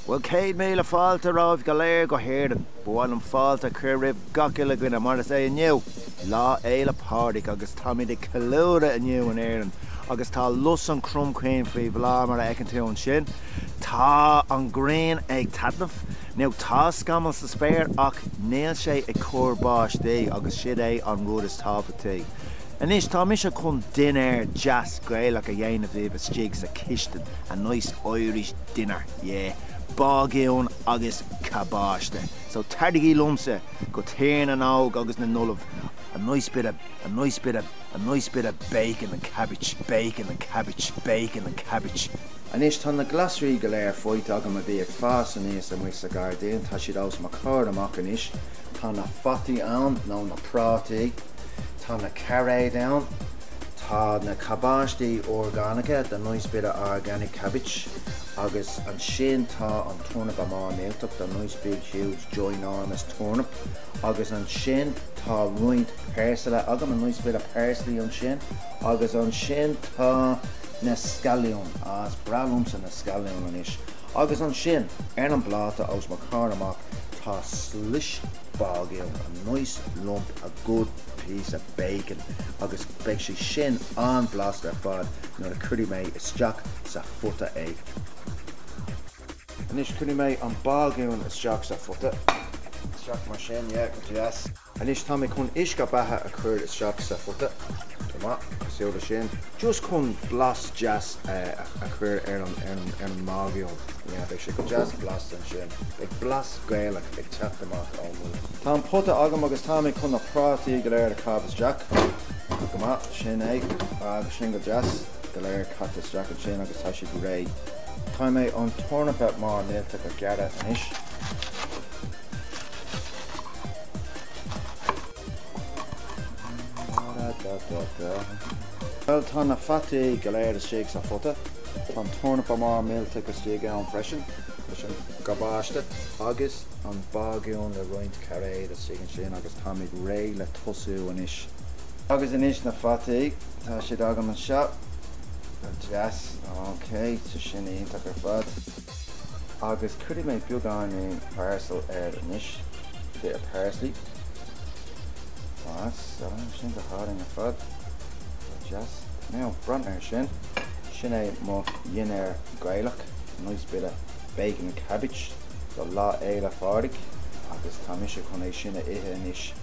Well, Cade Mila Falta Rav Gaeilge go Herden, Boalum Falta Currib Gokilla Gwina Marasay and you, La Aila Pardik, August Tommy de Kaluda and you and Aaron, August Ta Lusson Crum Queen Free Vlamar Ekantu and Shin, Ta on Green Egg Tatnaf, now Ta Scammels the Spare, Och Nail Shay a Core Bosh Day, August Shide on Rudis Top of Tea. And ish tá misha kun dinnéar jazz Gaeilge a dhéanamh a stigs a kishtin, a nice Irish dinner, yeah. Bagún agus Cabáiste. So tardigí lumsa go téirn an ág agus na nullah a nice bit of bacon and cabbage, bacon and cabbage, bacon and cabbage. And ish tá na glasrí go léir foiit agam a bhí ag fás an níos an mhuis a gardaíon, tá siad ás má cár amach an ish, tá na fatí ann, nó na prátaí, tá na carré down, tá na cabáiste orgánacha, the nice bit of organic cabbage, agus an sin tá an turnip amá néilteach, the nice big huge ginormous turnip, agus an sin tá roint persile agam, a nice bit of parsley an sin, agus an sin tá na scallion, as bralums na scallion an ish, agus an sin an bláta aus má cár amach tá slish bagún, a nice lump, a good piece of bacon, agus beag sé sin an blast ar fad nó a cuirí mé isteach sa futa é. Anis cuirí mé an bagún isteach sa futa, isteach mar sin, yeah, yes. Anis tá mé chun isca batha a chuir isteach sa futa, toma, cosúla sin, just chun blas jazz a chuir ar an bagún. Yeah, beag sé go jazz blast an sin, beag blas Gaeilge, beag teach amach an mú. Tá an puta agam agus tá mé chun na prátaí go léir a cabas jack, toma, sin é, agus sin go jazz, go léir cabas jack an sin agus tá si go ré. Tá mé an turnip má néilteach a gearra an ish. Well, tá na fatí go léir a stig sa futa, tá an turnip má néilteach a stig an freisin, Cabáiste, agus an bagún le roint carré a stig an sin agus tá mé ré le tosú an ish. Agus an ish na fatí, tá siad agam an seo. Jazz, okay, so sin ionach ar fad. Agus cuirí mé beagán parcel ar an ish, bit of parsley. So sin go háring ar fad. Jazz. Now, brant ar sin. Sin é mo dinnéar Gaeilge, nice bit of bacon and cabbage. So lá éile fáric. Agus tá mise chun é sin a ihe an ish.